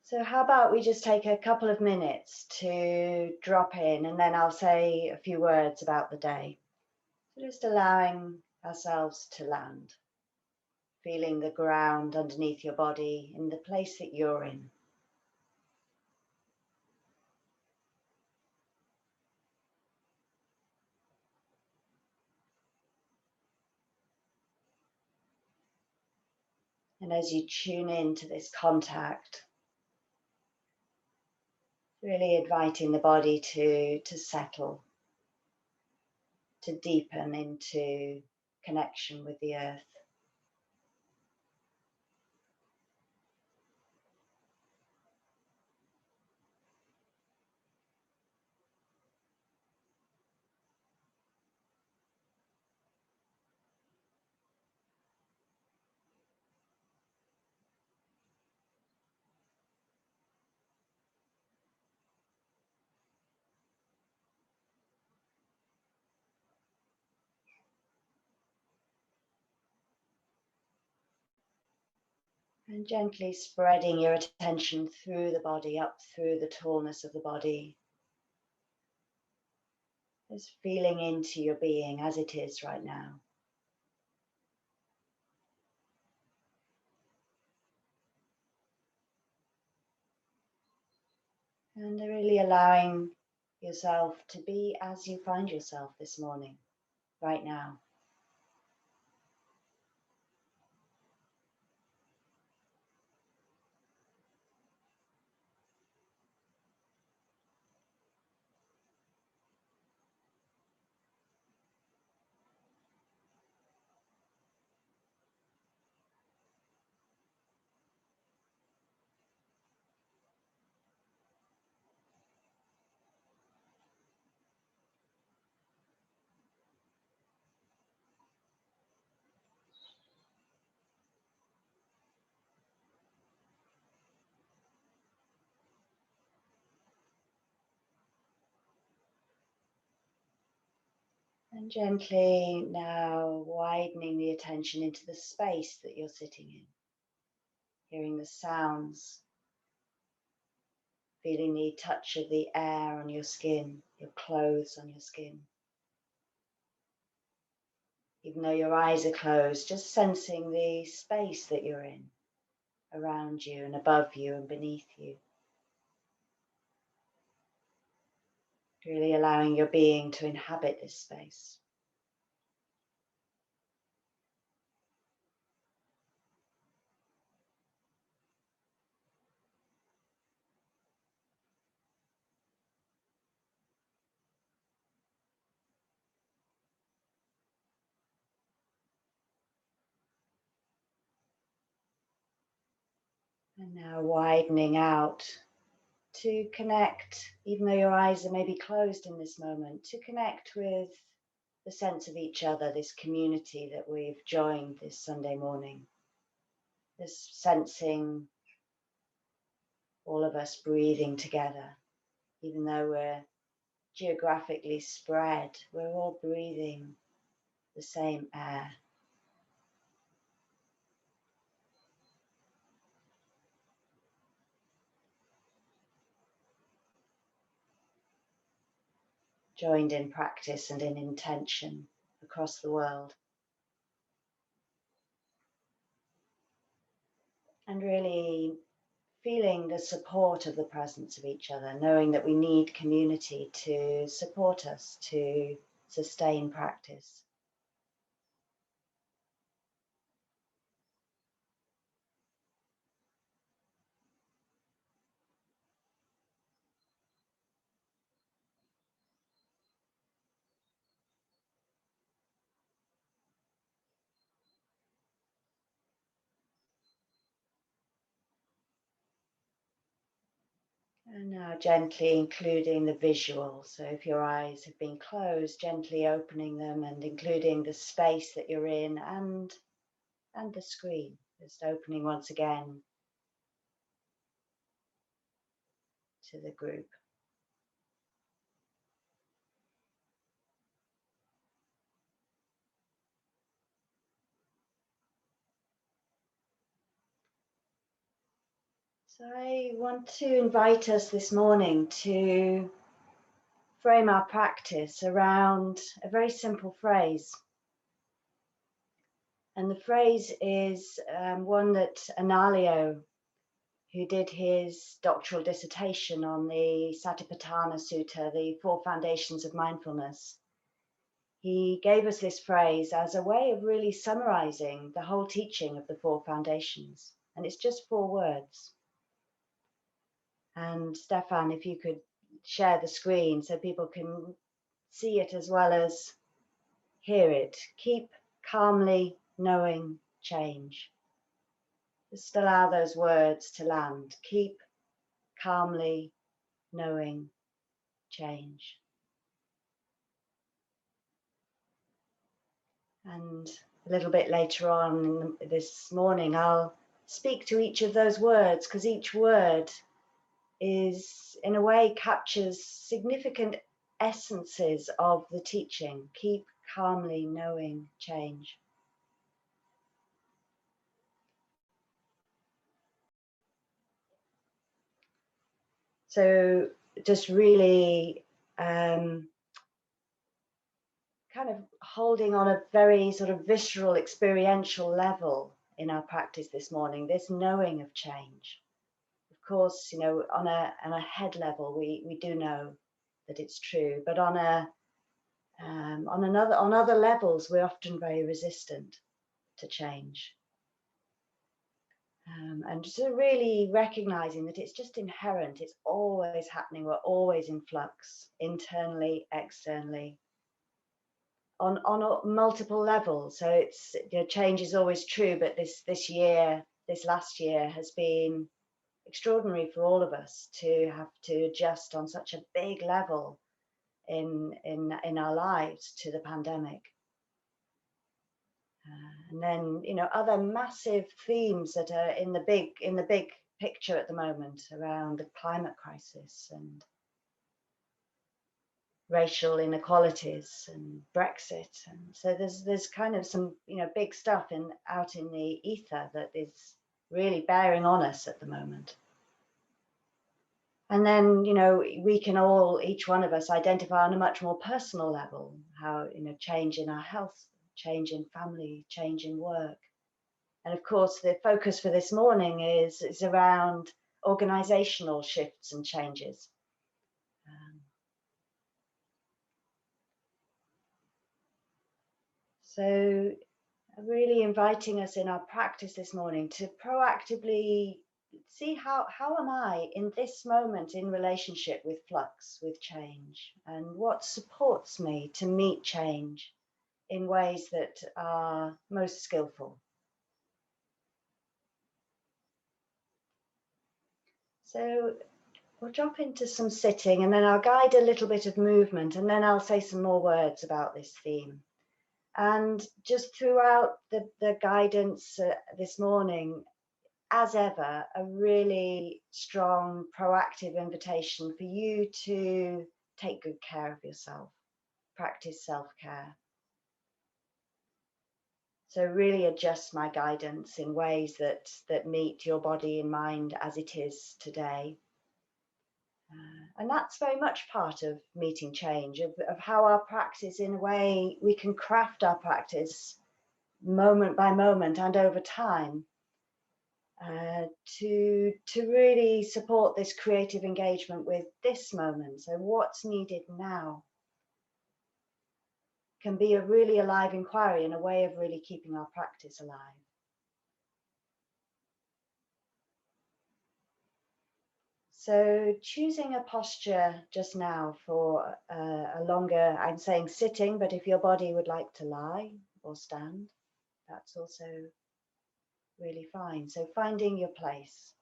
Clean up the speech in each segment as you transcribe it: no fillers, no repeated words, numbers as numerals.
So how about we just take a couple of minutes to drop in, and then I'll say a few words about the day. So just allowing ourselves to land, feeling the ground underneath your body in the place that you're in. And as you tune into this contact, really inviting the body to settle, to deepen into connection with the earth. And gently spreading your attention through the body, up through the tallness of the body. Just feeling into your being as it is right now. And really allowing yourself to be as you find yourself this morning, right now. And gently now widening the attention into the space that you're sitting in, hearing the sounds, feeling the touch of the air on your skin, your clothes on your skin. Even though your eyes are closed, just sensing the space that you're in, around you and above you and beneath you. Really allowing your being to inhabit this space. And now widening out to connect, even though your eyes are maybe closed in this moment, to connect with the sense of each other, this community that we've joined this Sunday morning. This sensing all of us breathing together, even though we're geographically spread, we're all breathing the same air. Joined in practice and in intention across the world. And really feeling the support of the presence of each other, knowing that we need community to support us, to sustain practice. And now gently including the visual. So if your eyes have been closed, gently opening them and including the space that you're in and the screen. Just opening once again to the group. So I want to invite us this morning to frame our practice around a very simple phrase. And the phrase is one that Analio, who did his doctoral dissertation on the Satipatthana Sutta, the Four Foundations of Mindfulness, he gave us this phrase as a way of really summarizing the whole teaching of the Four Foundations. And it's just 4 words. And Stefan, if you could share the screen so people can see it as well as hear it. Keep calmly knowing change. Just allow those words to land. Keep calmly knowing change. And a little bit later on this morning, I'll speak to each of those words, because each word is, in a way, captures significant essences of the teaching. Keep calmly knowing change. So just really kind of holding on a very sort of visceral, experiential level in our practice this morning, this knowing of change. Of course, you know, on a head level, we do know that it's true, but on other levels, we're often very resistant to change. And so really recognizing that it's just inherent, it's always happening, we're always in flux, internally, externally, on multiple levels. So it's, you know, change is always true, but this last year has been extraordinary for all of us to have to adjust on such a big level in our lives to the pandemic. And then, you know, other massive themes that are in the big picture at the moment around the climate crisis and racial inequalities and Brexit. And so there's kind of some, you know, big stuff out in the ether that is really bearing on us at the moment. And then, you know, we can all, each one of us, identify on a much more personal level how, you know, change in our health, change in family, change in work. And of course, the focus for this morning is around organizational shifts and changes. So really inviting us in our practice this morning to proactively see how am I in this moment in relationship with flux, with change, and what supports me to meet change in ways that are most skillful. So we'll drop into some sitting, and then I'll guide a little bit of movement, and then I'll say some more words about this theme. And just throughout the guidance this morning, as ever, a really strong, proactive invitation for you to take good care of yourself, practice self-care. So really adjust my guidance in ways that meet your body and mind as it is today. And that's very much part of meeting change, of how our practice, in a way, we can craft our practice moment by moment and over time to really support this creative engagement with this moment. So what's needed now can be a really alive inquiry and a way of really keeping our practice alive. So choosing a posture just now for a longer, I'm saying sitting, but if your body would like to lie or stand, that's also really fine. So finding your place.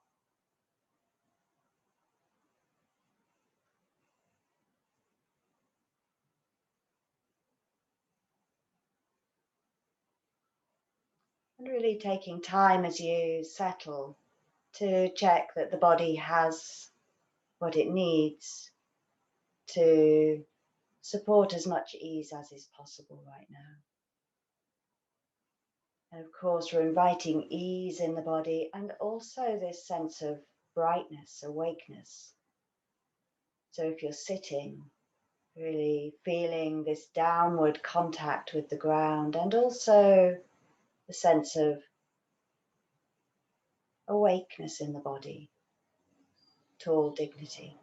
And really taking time as you settle to check that the body has what it needs to support as much ease as is possible right now. And of course, we're inviting ease in the body and also this sense of brightness, awakeness. So if you're sitting, really feeling this downward contact with the ground, and also the sense of awakeness in the body, tall dignity.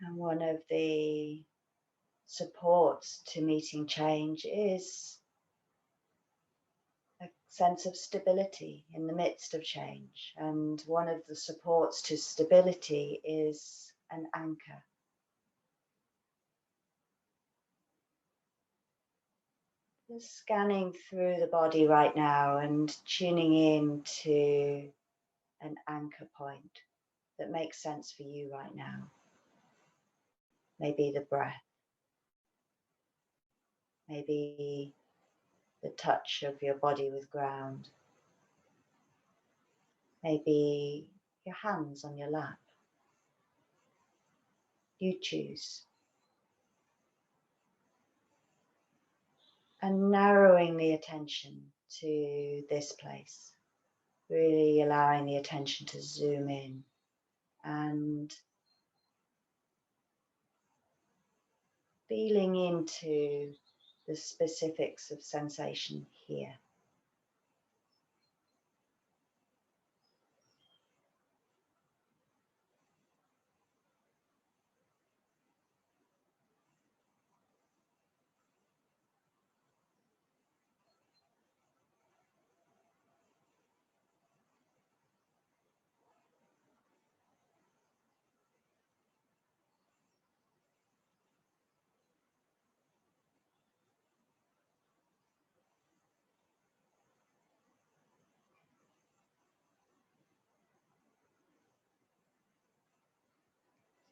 And one of the supports to meeting change is a sense of stability in the midst of change. And one of the supports to stability is an anchor. Just scanning through the body right now and tuning in to an anchor point that makes sense for you right now. Maybe the breath, maybe the touch of your body with ground, maybe your hands on your lap. You choose. And narrowing the attention to this place, really allowing the attention to zoom in and feeling into the specifics of sensation here.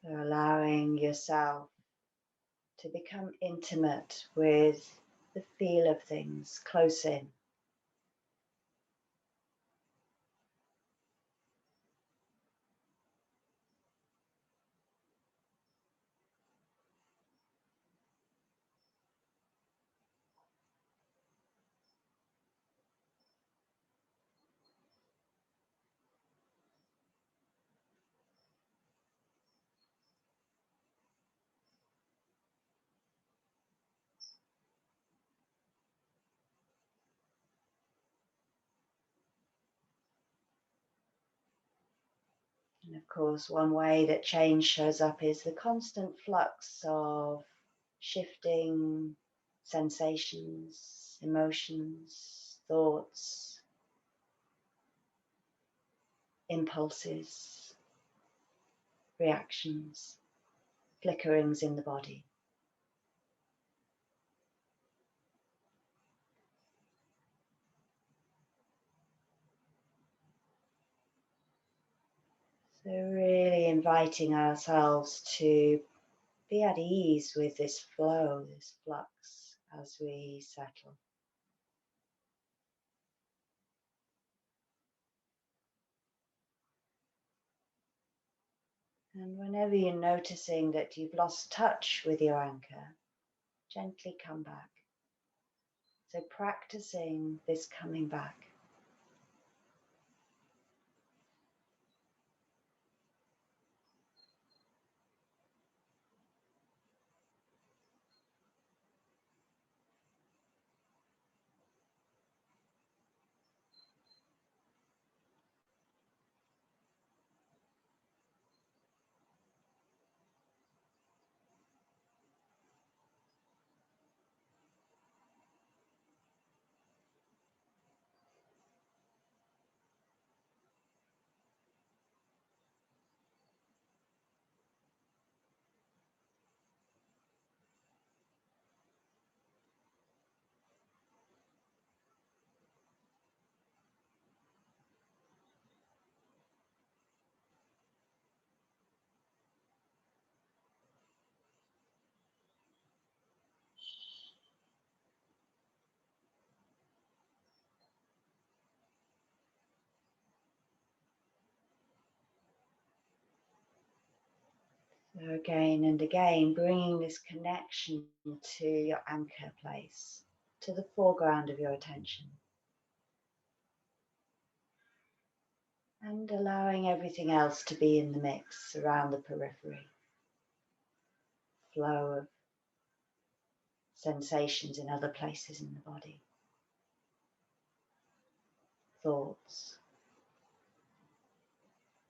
So allowing yourself to become intimate with the feel of things close in. And of course, one way that change shows up is the constant flux of shifting sensations, emotions, thoughts, impulses, reactions, flickerings in the body. So really inviting ourselves to be at ease with this flow, this flux as we settle. And whenever you're noticing that you've lost touch with your anchor, gently come back. So practicing this coming back. So again and again, bringing this connection to your anchor place, to the foreground of your attention, and allowing everything else to be in the mix around the periphery. Flow of sensations in other places in the body, thoughts,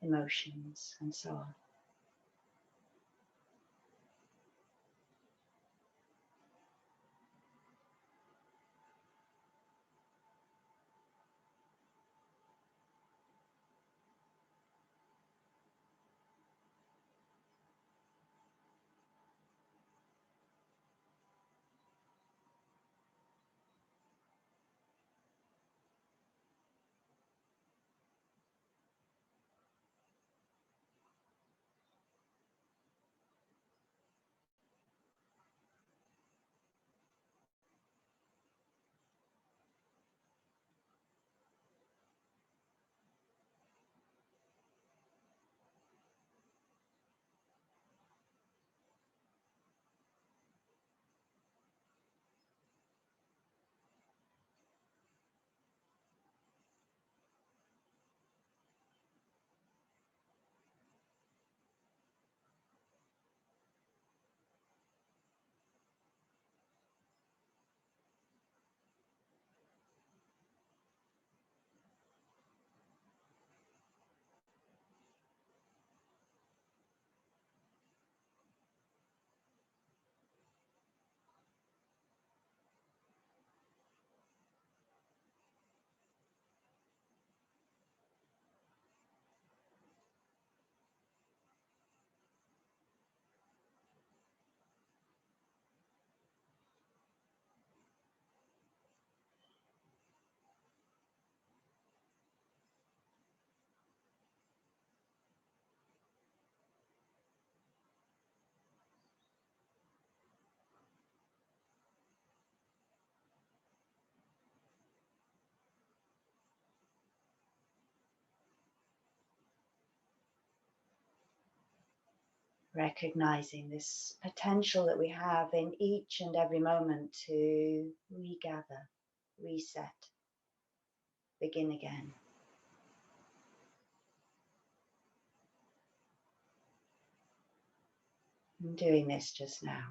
emotions, and so on. Recognizing this potential that we have in each and every moment to regather, reset, begin again. I'm doing this just now.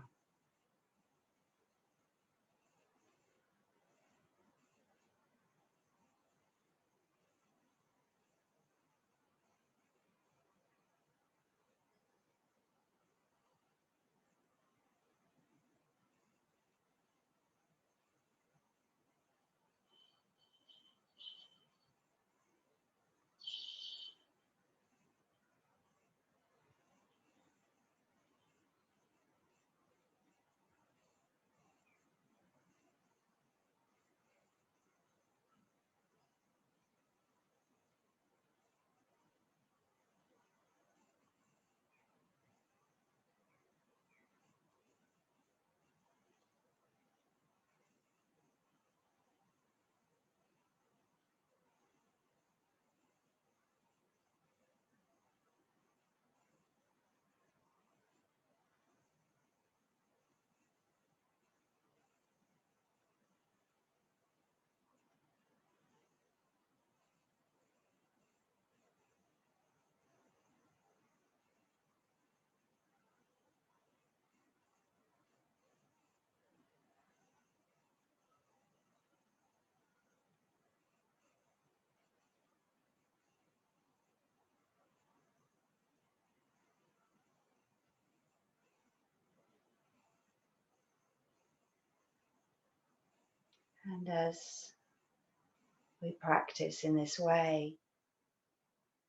And as we practice in this way,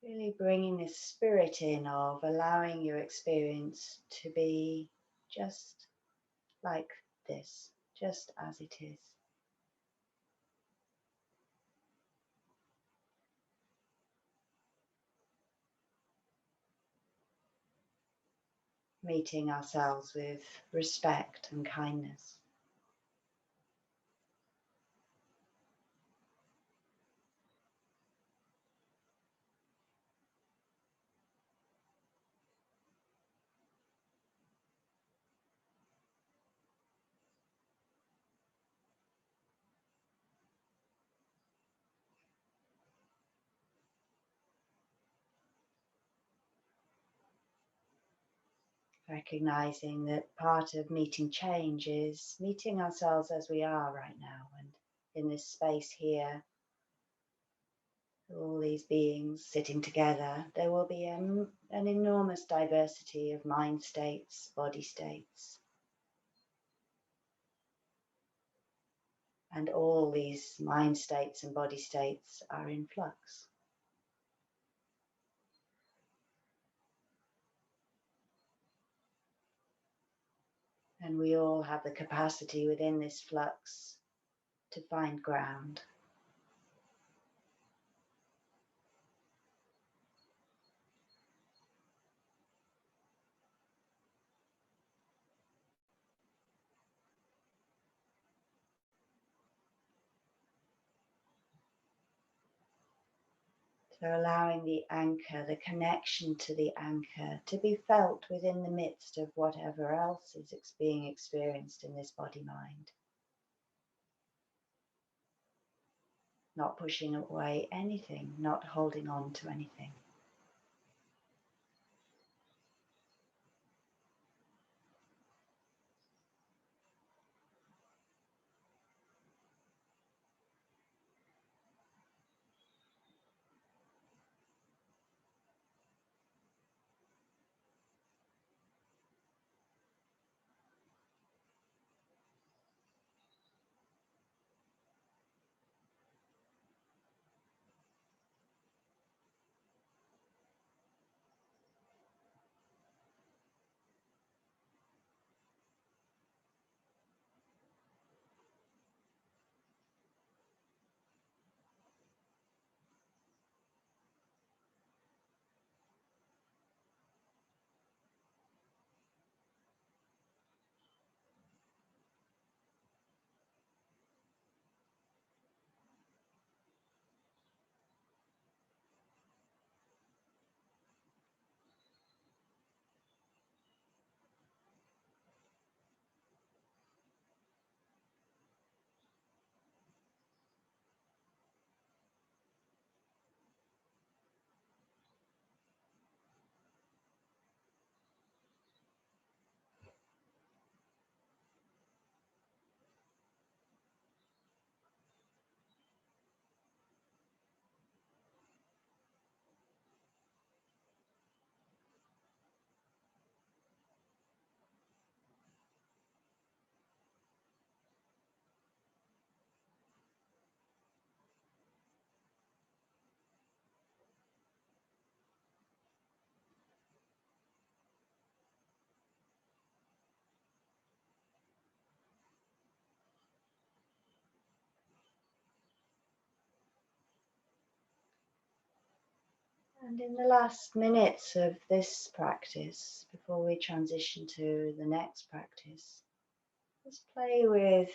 really bringing this spirit in of allowing your experience to be just like this, just as it is. Meeting ourselves with respect and kindness. recognizing that part of meeting change is meeting ourselves as we are right now, and in this space here, all these beings sitting together, there will be an enormous diversity of mind states, body states, and all these mind states and body states are in flux. And we all have the capacity within this flux to find ground. So allowing the anchor, the connection to the anchor, to be felt within the midst of whatever else is being experienced in this body-mind. Not pushing away anything, not holding on to anything. And in the last minutes of this practice, before we transition to the next practice, just play with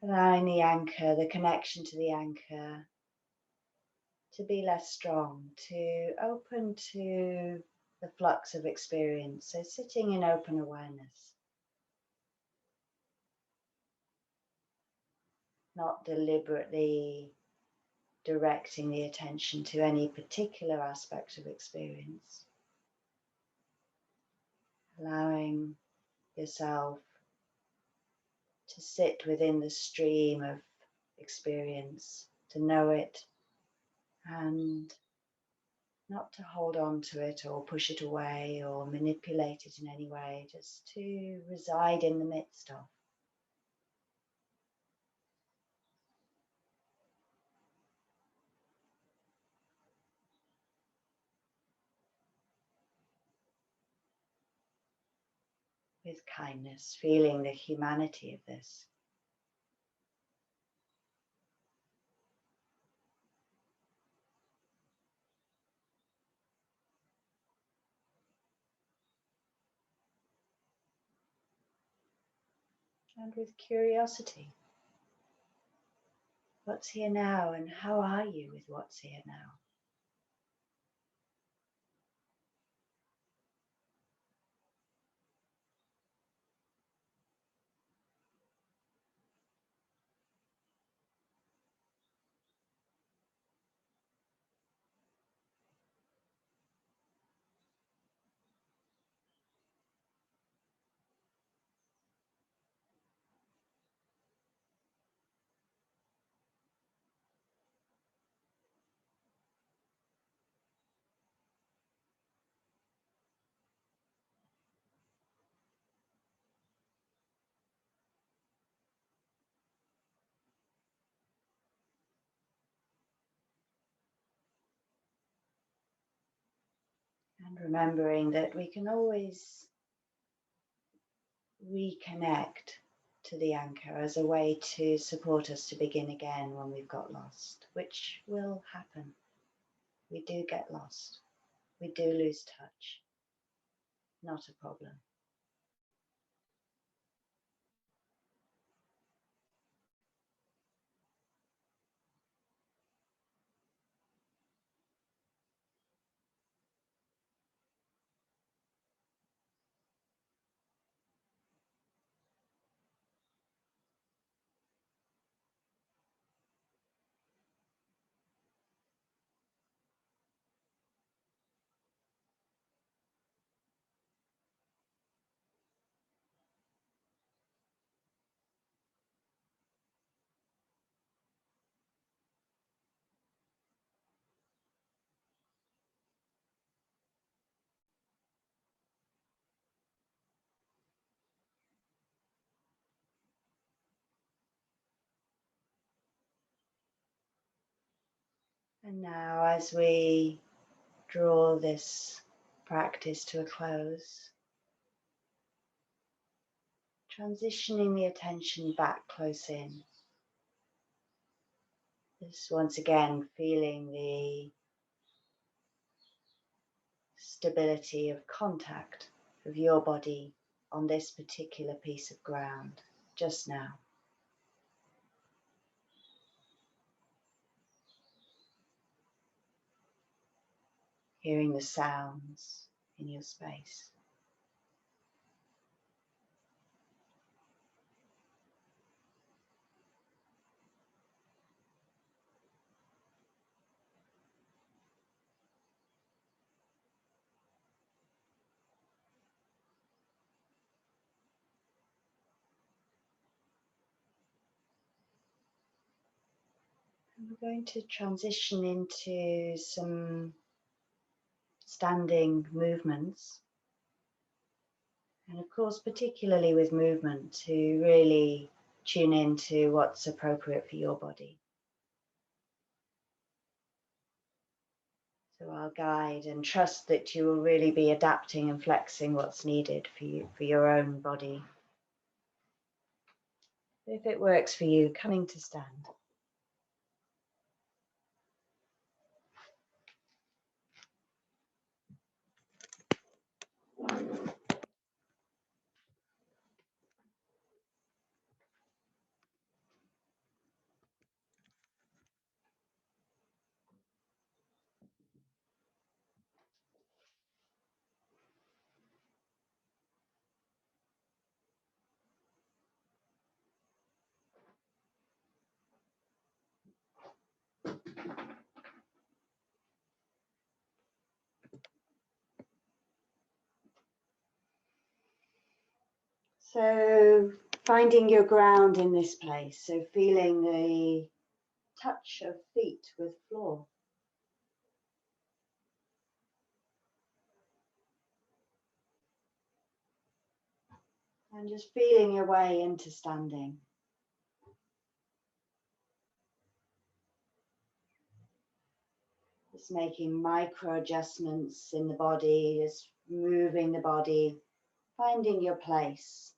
allowing the anchor, the connection to the anchor, to be less strong, to open to the flux of experience. So sitting in open awareness, not deliberately directing the attention to any particular aspect of experience, allowing yourself to sit within the stream of experience, to know it and not to hold on to it or push it away or manipulate it in any way, just to reside in the midst of. With kindness, feeling the humanity of this. And with curiosity. What's here now, and how are you with what's here now? And remembering that we can always reconnect to the anchor as a way to support us to begin again when we've got lost, which will happen. We do get lost. We do lose touch. Not a problem. And now, as we draw this practice to a close, transitioning the attention back close in. Just once again feeling the stability of contact of your body on this particular piece of ground just now. Hearing the sounds in your space. And we're going to transition into some standing movements. And of course, particularly with movement, to really tune into what's appropriate for your body. So I'll guide and trust that you will really be adapting and flexing what's needed for you, for your own body. If it works for you, coming to stand. So finding your ground in this place, so feeling the touch of feet with floor. And just feeling your way into standing. Just making micro adjustments in the body, just moving the body, finding your place.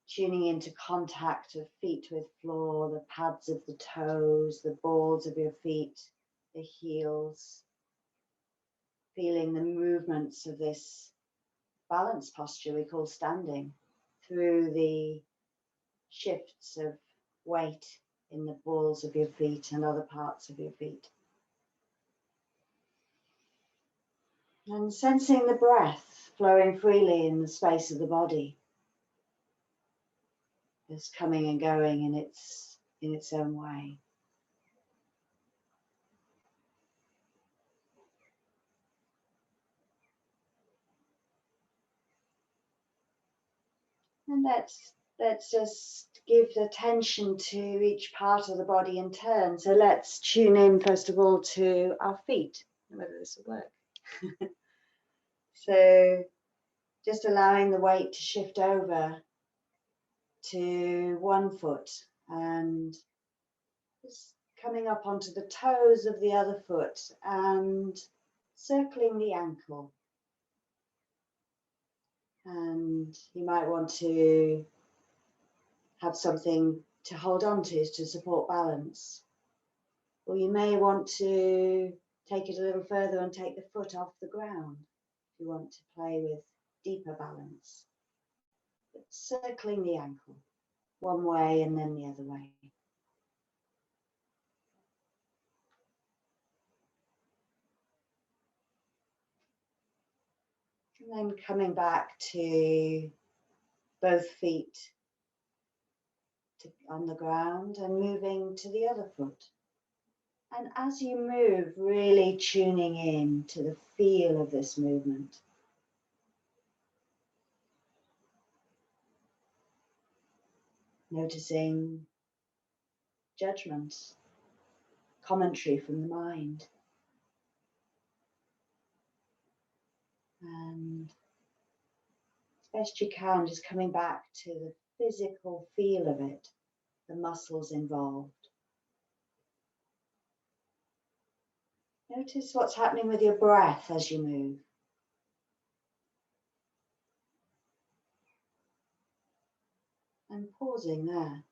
Tuning into contact of feet with floor, the pads of the toes, the balls of your feet, the heels. Feeling the movements of this balance posture we call standing through the shifts of weight in the balls of your feet and other parts of your feet. And sensing the breath flowing freely in the space of the body. Just coming and going in its own way. And let's just give attention to each part of the body in turn. So let's tune in first of all to our feet, whether this will work. So just allowing the weight to shift over to one foot and just coming up onto the toes of the other foot and circling the ankle. And you might want to have something to hold on to support balance. Or you may want to take it a little further and take the foot off the ground if you want to play with deeper balance. But circling the ankle, one way and then the other way. And then coming back to both feet on the ground and moving to the other foot. And as you move, really tuning in to the feel of this movement. Noticing judgments, commentary from the mind. And as best you can, just coming back to the physical feel of it, the muscles involved. Notice what's happening with your breath as you move. And pausing there.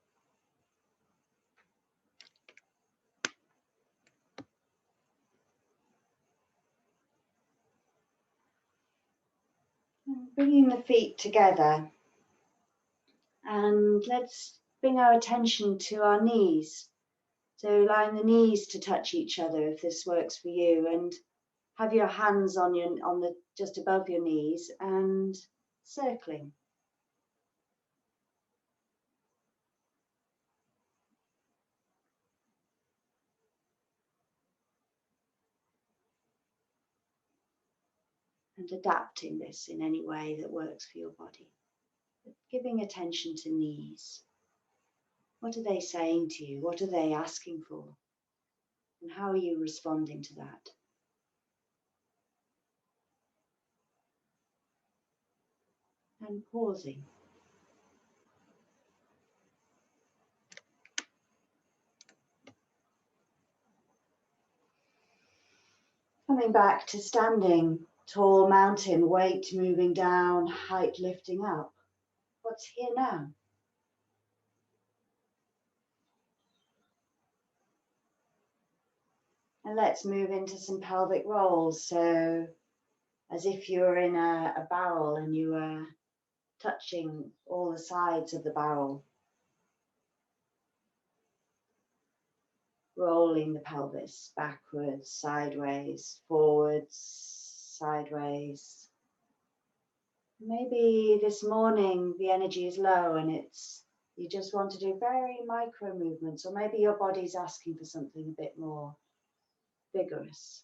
And bringing the feet together. And let's bring our attention to our knees. So allowing the knees to touch each other if this works for you, and have your hands on the just above your knees and circling. And adapting this in any way that works for your body. But giving attention to knees. What are they saying to you? What are they asking for? And how are you responding to that? And pausing. Coming back to standing, tall mountain, weight moving down, height lifting up. What's here now? And let's move into some pelvic rolls. So as if you're in a barrel and you are touching all the sides of the barrel. Rolling the pelvis backwards, sideways, forwards, sideways. Maybe this morning the energy is low and you just want to do very micro movements, or maybe your body's asking for something a bit more vigorous.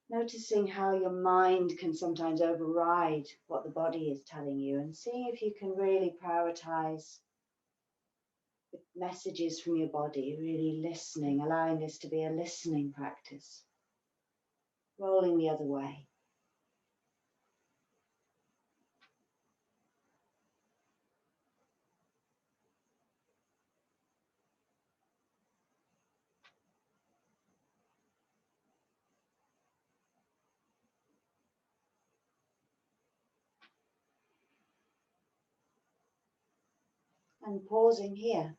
Noticing how your mind can sometimes override what the body is telling you, and seeing if you can really prioritize the messages from your body, really listening, allowing this to be a listening practice. Rolling the other way. And pausing here.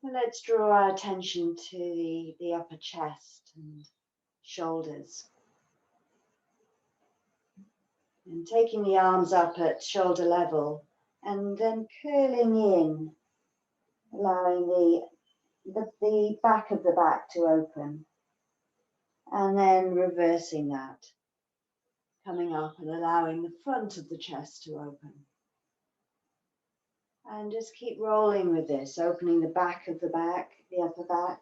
And let's draw our attention to the upper chest and shoulders. And taking the arms up at shoulder level and then curling in, allowing the back of the back to open. And then reversing that, coming up and allowing the front of the chest to open. And just keep rolling with this, opening the back of the back, the upper back.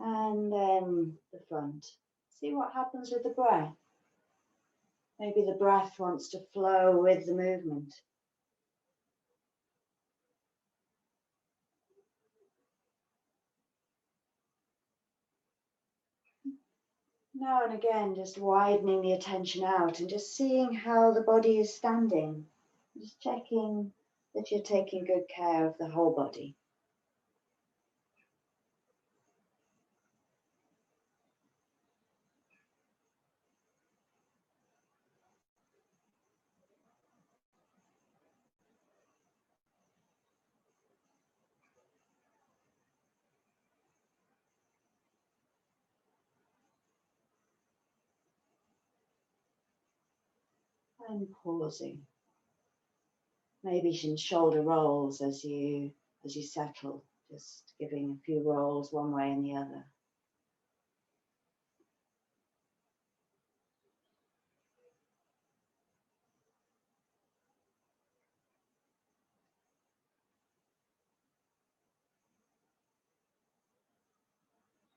And then the front. See what happens with the breath. Maybe the breath wants to flow with the movement. Now and again, just widening the attention out and just seeing how the body is standing. Just checking that you're taking good care of the whole body. And pausing. Maybe some shoulder rolls as you settle, just giving a few rolls one way and the other.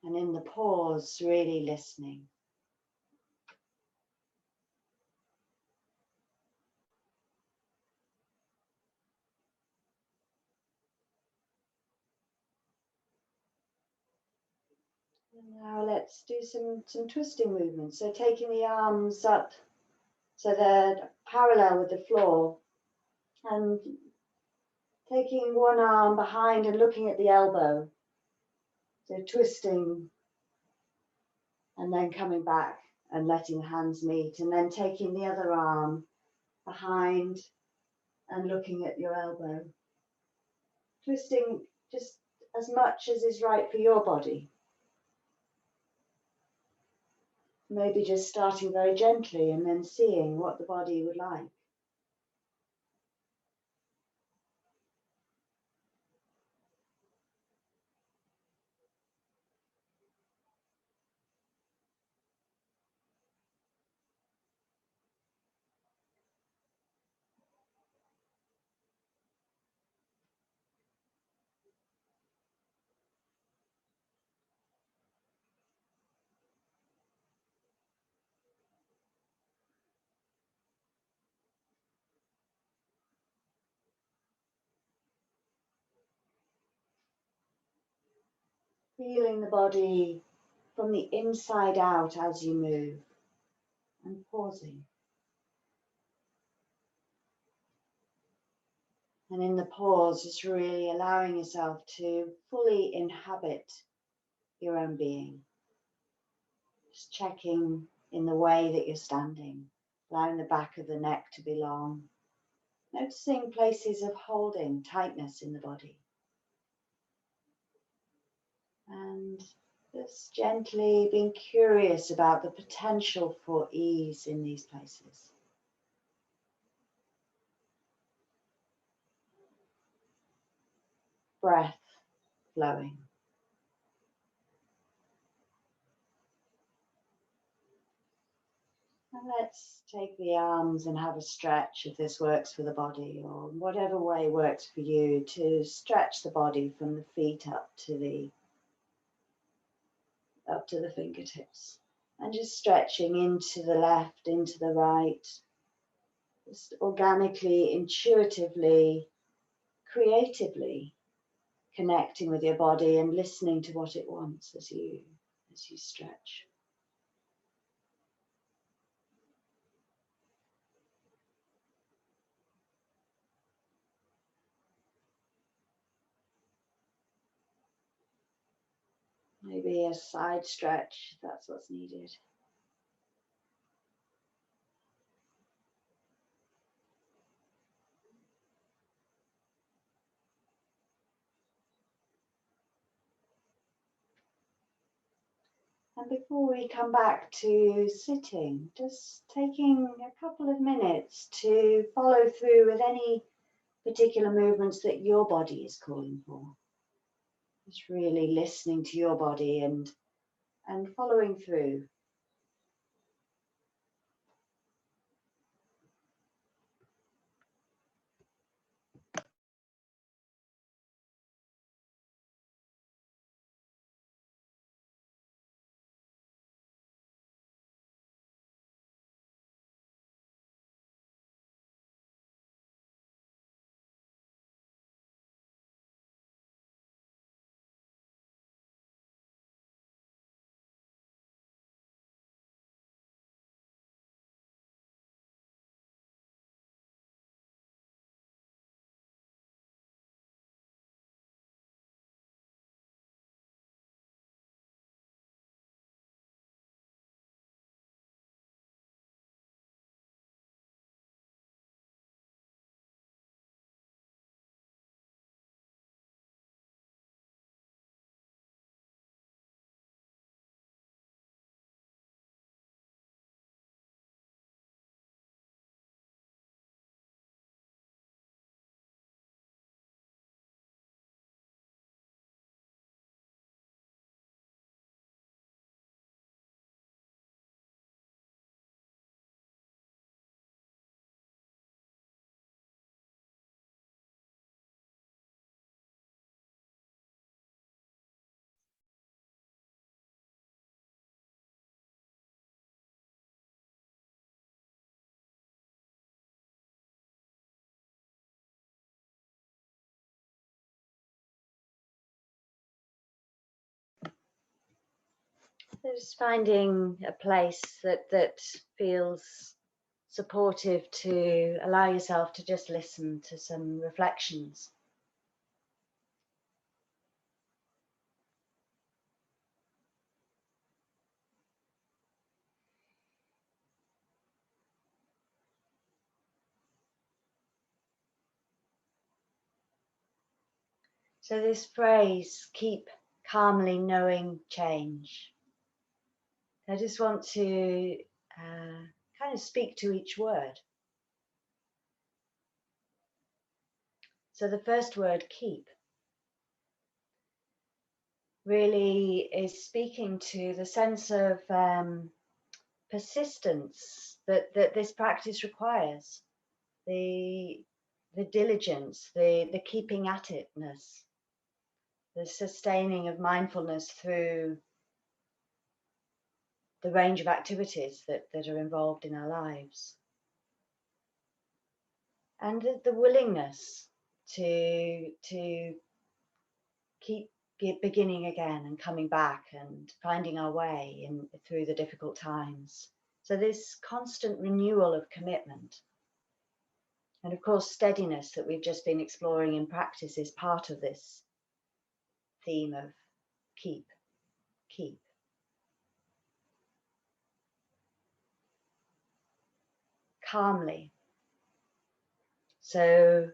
And in the pause, really listening. And now let's do some twisting movements. So taking the arms up so they're parallel with the floor, and taking one arm behind and looking at the elbow. So twisting and then coming back and letting the hands meet, and then taking the other arm behind and looking at your elbow. Twisting just as much as is right for your body. Maybe just starting very gently and then seeing what the body would like. Feeling the body from the inside out as you move, and pausing. And in the pause, just really allowing yourself to fully inhabit your own being. Just checking in the way that you're standing, allowing the back of the neck to be long. Noticing places of holding, tightness in the body. And just gently being curious about the potential for ease in these places. Breath flowing. And let's take the arms and have a stretch if this works for the body, or whatever way works for you, to stretch the body from the feet up to the fingertips. And just stretching into the left, into the right, just organically, intuitively, creatively connecting with your body and listening to what it wants as you stretch. Maybe a side stretch if that's what's needed. And before we come back to sitting, just taking a couple of minutes to follow through with any particular movements that your body is calling for. Just really listening to your body and following through. Just finding a place that feels supportive to allow yourself to just listen to some reflections. So this phrase, keep calmly knowing change. I just want to kind of speak to each word. So the first word, keep, really is speaking to the sense of persistence that this practice requires, the diligence, the keeping at itness, the sustaining of mindfulness through the range of activities that are involved in our lives. And the willingness to keep beginning again and coming back and finding our way through the difficult times. So this constant renewal of commitment. And of course, steadiness that we've just been exploring in practice is part of this theme of keep. Calmly. So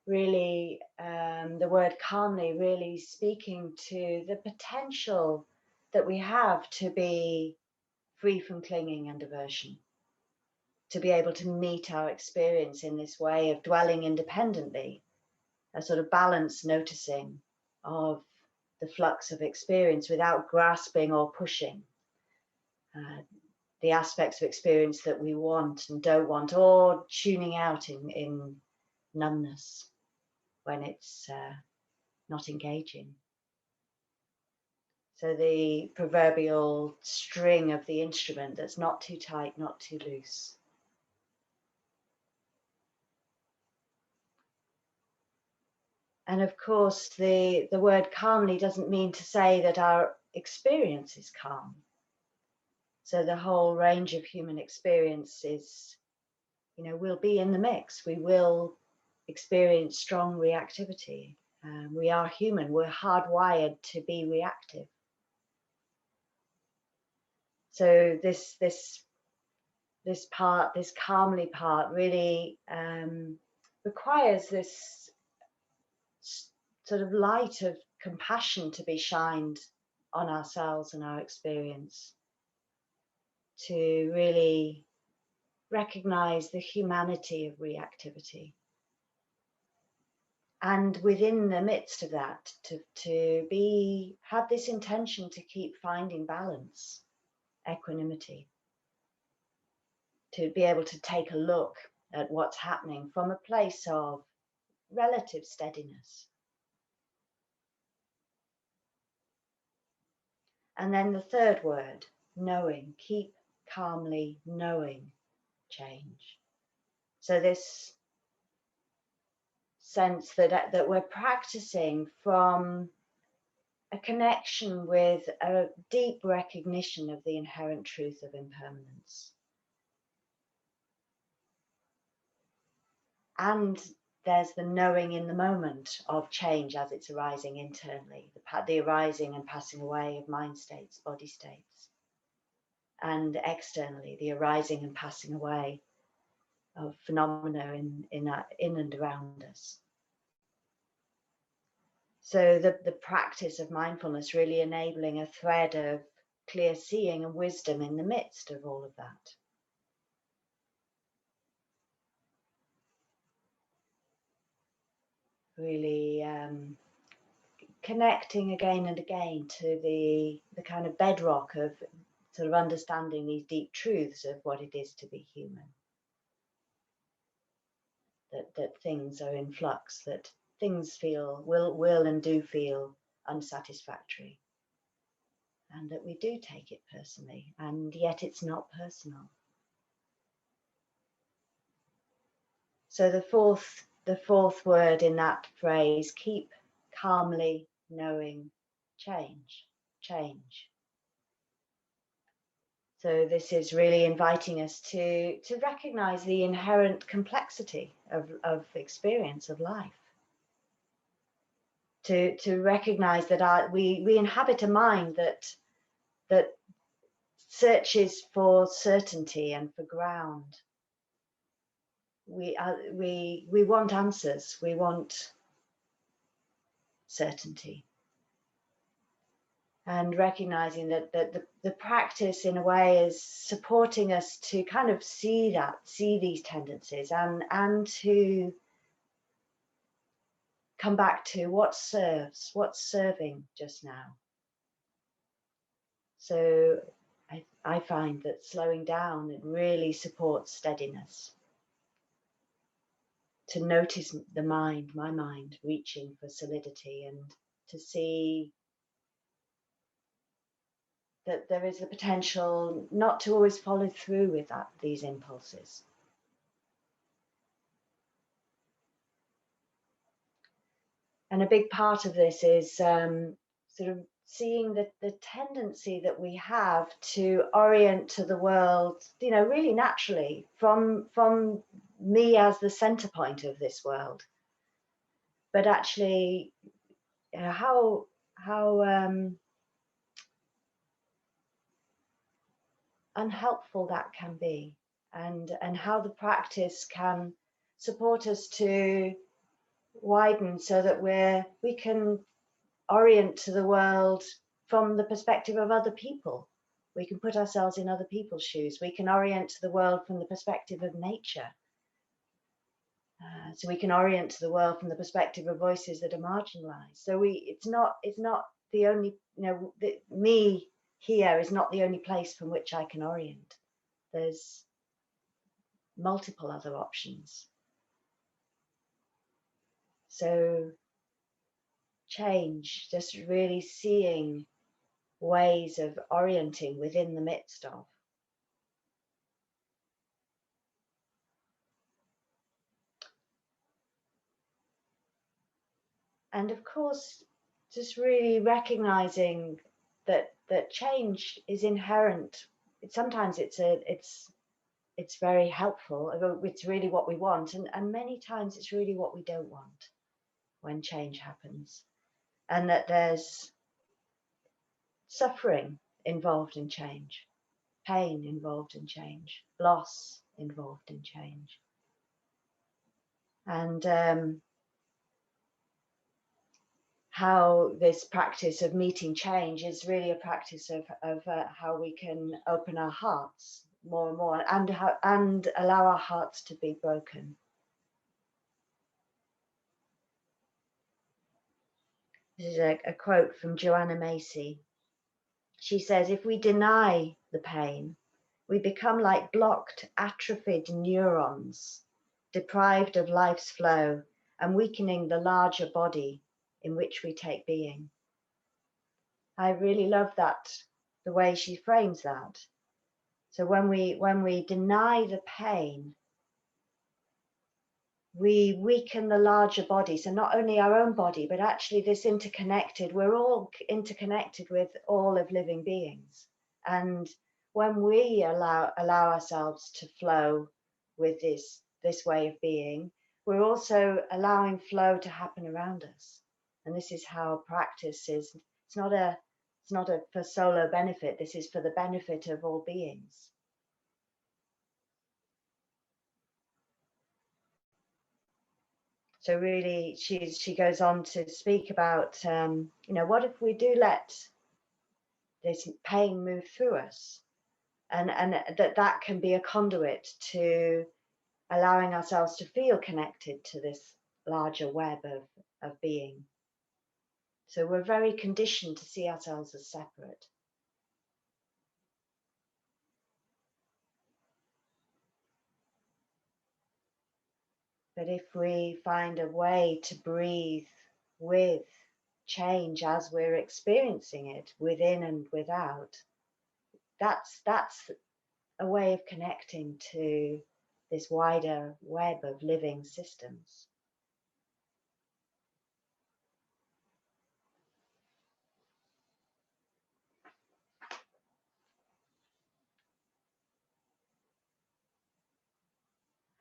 really, the word calmly really speaking to the potential that we have to be free from clinging and aversion, to be able to meet our experience in this way of dwelling independently, a sort of balanced noticing of the flux of experience without grasping or pushing the aspects of experience that we want and don't want, or tuning out in numbness when it's not engaging. So the proverbial string of the instrument that's not too tight, not too loose. And of course, the word calmly doesn't mean to say that our experience is calm. So the whole range of human experience is, will be in the mix. We will experience strong reactivity. We are human. We're hardwired to be reactive. So this part, this calmly part, really requires this sort of light of compassion to be shined on ourselves and our experience, to really recognize the humanity of reactivity. And within the midst of that, to have this intention to keep finding balance, equanimity, to be able to take a look at what's happening from a place of relative steadiness. And then the third word, knowing, keep calmly knowing change. So this sense that we're practicing from a connection with a deep recognition of the inherent truth of impermanence. And there's the knowing in the moment of change as it's arising internally, the arising and passing away of mind states, body states. And externally, the arising and passing away of phenomena in and around us. So the practice of mindfulness really enabling a thread of clear seeing and wisdom in the midst of all of that. Really connecting again and again to the kind of bedrock of sort of understanding these deep truths of what it is to be human. That things are in flux, that things will and do feel unsatisfactory, and that we do take it personally, and yet it's not personal. So the fourth word in that phrase, keep calmly knowing change. So this is really inviting us to recognize the inherent complexity of experience of life. To recognize that we inhabit a mind that searches for certainty and for ground. We want answers. We want certainty. And recognizing that the practice in a way is supporting us to kind of see these tendencies and to come back to what's serving just now. So I find that slowing down, it really supports steadiness. To notice my mind reaching for solidity, and to see that there is the potential not to always follow through with these impulses. And a big part of this is sort of seeing the tendency that we have to orient to the world, really naturally from me as the center point of this world. But actually, how unhelpful that can be, and how the practice can support us to widen so that we can orient to the world from the perspective of other people. We can put ourselves in other people's shoes. We can orient to the world from the perspective of nature. So we can orient to the world from the perspective of voices that are marginalized. So it's not the only, me here is not the only place from which I can orient. There's multiple other options. So change, just really seeing ways of orienting within the midst of. And of course, just really recognizing that change is inherent. Sometimes it's very helpful. It's really what we want, and many times it's really what we don't want when change happens, and that there's suffering involved in change, pain involved in change, loss involved in change, and how this practice of meeting change is really a practice of how we can open our hearts more and more, and allow our hearts to be broken. This is a quote from Joanna Macy. She says, "If we deny the pain, we become like blocked, atrophied neurons, deprived of life's flow and weakening the larger body in which we take being." I really love that, the way she frames that. So when we deny the pain, we weaken the larger body. So not only our own body, but actually we're all interconnected with all of living beings. And when we allow ourselves to flow with this way of being, we're also allowing flow to happen around us. And this is how practice is. It's not for solo benefit. This is for the benefit of all beings. So really, she goes on to speak about, what if we do let this pain move through us, and that can be a conduit to allowing ourselves to feel connected to this larger web of being. So we're very conditioned to see ourselves as separate. But if we find a way to breathe with change as we're experiencing it, within and without, that's a way of connecting to this wider web of living systems.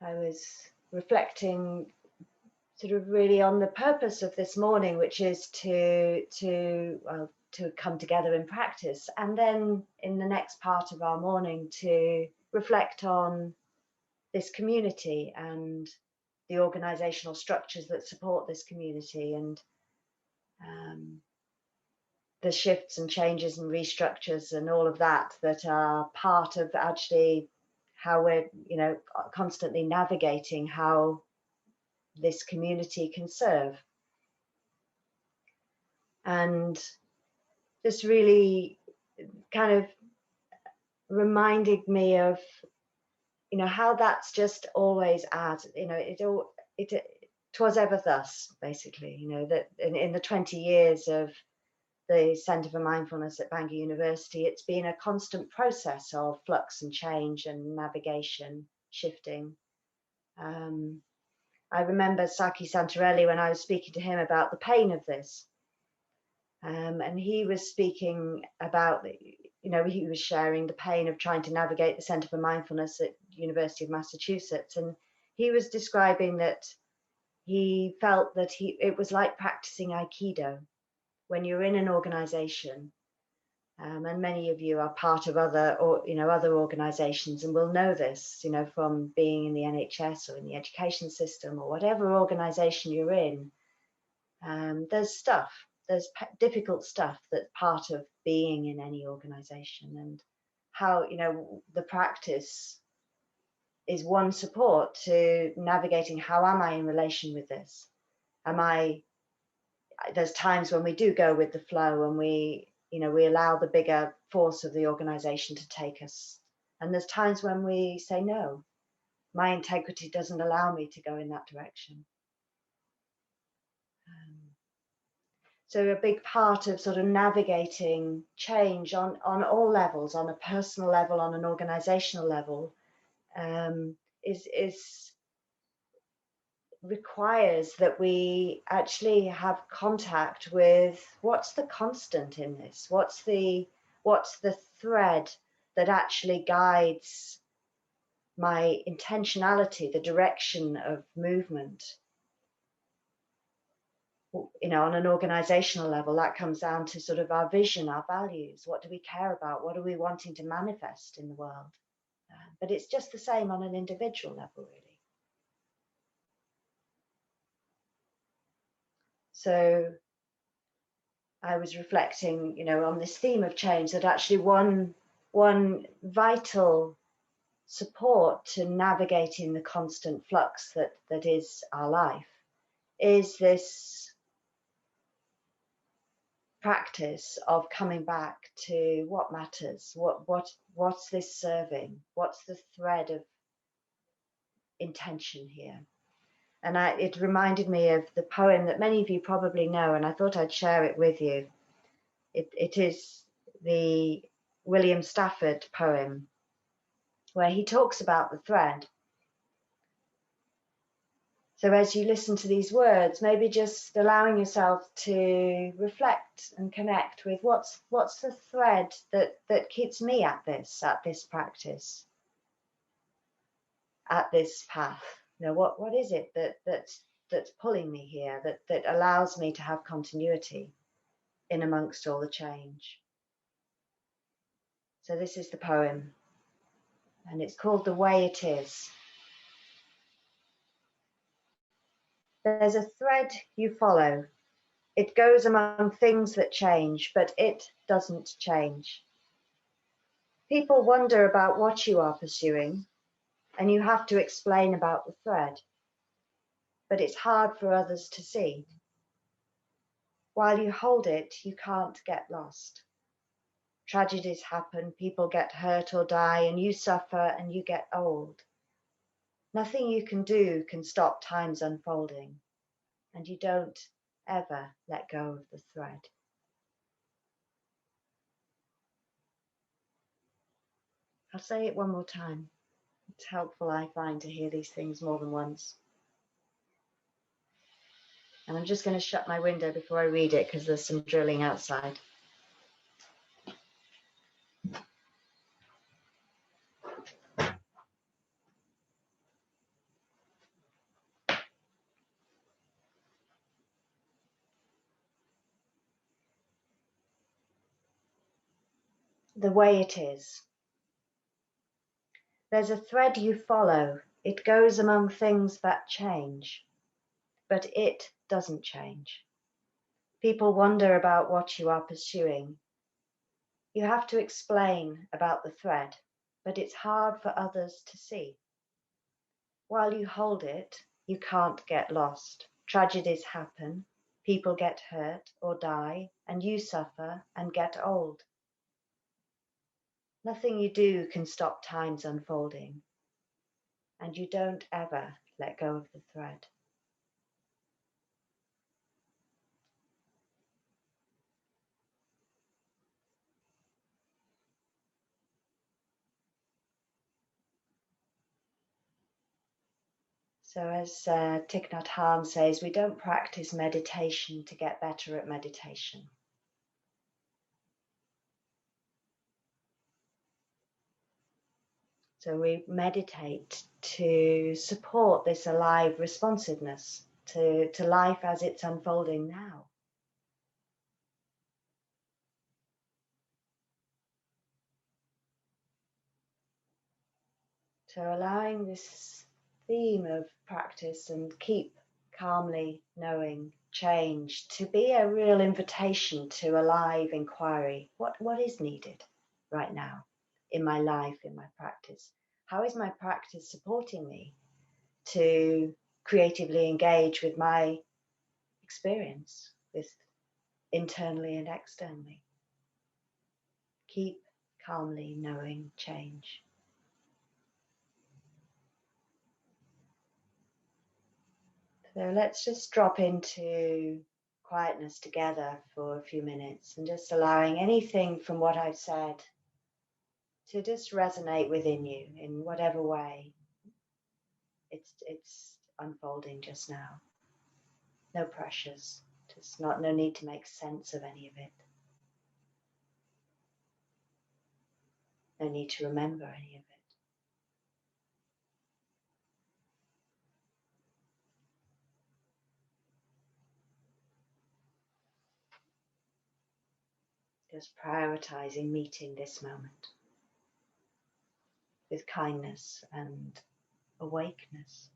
I was reflecting sort of really on the purpose of this morning, which is to come together in practice, and then in the next part of our morning to reflect on this community and the organizational structures that support this community, and the shifts and changes and restructures and all of that that are part of actually how we're, constantly navigating how this community can serve. And this really kind of reminded me of, how that's just always it 'twas ever thus, basically, that in the 20 years of the Centre for Mindfulness at Bangor University, it's been a constant process of flux and change and navigation, shifting. I remember Saki Santarelli when I was speaking to him about the pain of this. And he was speaking about, he was sharing the pain of trying to navigate the Centre for Mindfulness at University of Massachusetts. And he was describing that he felt that it was like practicing Aikido when you're in an organization. And many of you are part of other organizations and will know this, from being in the NHS or in the education system or whatever organization you're in. There's difficult stuff that's part of being in any organization, and how, the practice is one support to navigating how am I in relation with this. There's times when we do go with the flow and we allow the bigger force of the organization to take us. And there's times when we say, no, my integrity doesn't allow me to go in that direction. So a big part of sort of navigating change on all levels, on a personal level, on an organizational level, requires that we actually have contact with what's the constant in this, what's the thread that actually guides my intentionality, the direction of movement. On an organizational level, that comes down to sort of our vision, our values. What do we care about? What are we wanting to manifest in the world? But it's just the same on an individual level, really. So I was reflecting, on this theme of change, that actually one vital support to navigating the constant flux that is our life is this practice of coming back to what matters, what's this serving, what's the thread of intention here. And it reminded me of the poem that many of you probably know, and I thought I'd share it with you. It is the William Stafford poem, where he talks about the thread. So as you listen to these words, maybe just allowing yourself to reflect and connect with what's the thread that keeps me at this practice, at this path. What is it that's pulling me here, that allows me to have continuity in amongst all the change. So this is the poem, and it's called The Way It Is. There's a thread you follow. It goes among things that change, but it doesn't change. People wonder about what you are pursuing, and you have to explain about the thread. But it's hard for others to see. While you hold it, you can't get lost. Tragedies happen, people get hurt or die, and you suffer and you get old. Nothing you can do can stop time's unfolding, and you don't ever let go of the thread. I'll say it one more time. It's helpful, I find, to hear these things more than once. And I'm just going to shut my window before I read it because there's some drilling outside. the way it is. There's a thread you follow. It goes among things that change, but it doesn't change. People wonder about what you are pursuing. You have to explain about the thread, but it's hard for others to see. While you hold it, you can't get lost. Tragedies happen, people get hurt or die, and you suffer and get old. Nothing you do can stop time's unfolding, and you don't ever let go of the thread. So as Thich Nhat Hanh says, we don't practice meditation to get better at meditation. So we meditate to support this alive responsiveness to life as it's unfolding now. So allowing this theme of practice and keep calmly knowing change to be a real invitation to a live inquiry. What is needed right now in my life, in my practice? How is my practice supporting me to creatively engage with my experience, with internally and externally? Keep calmly knowing change. So let's just drop into quietness together for a few minutes and just allowing anything from what I've said to just resonate within you in whatever way it's unfolding just now. No pressures, just no need to make sense of any of it. No need to remember any of it. Just prioritizing meeting this moment with kindness and awakeness.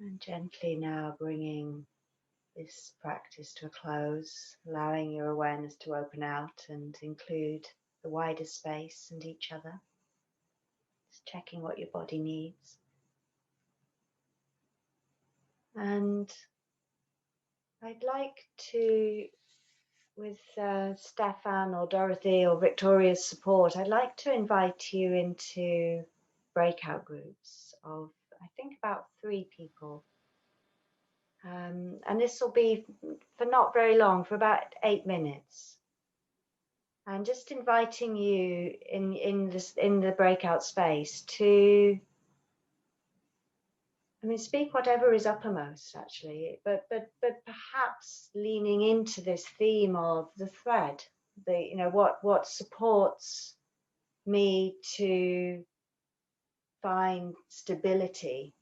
And gently now bringing this practice to a close, allowing your awareness to open out and include the wider space and each other. Just checking what your body needs. And I'd like to, with Stefan or Dorothy or Victoria's support, I'd like to invite you into breakout groups of, I think, about 3 people. And this will be for not very long, for about 8 minutes. And just inviting you in the breakout space to, I mean, speak whatever is uppermost, actually, but perhaps leaning into this theme of the thread, what supports me to find stability.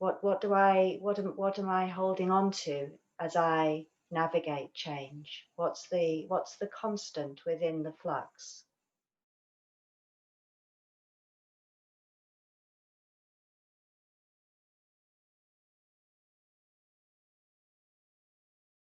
What am I holding on to as I navigate change? What's the constant within the flux?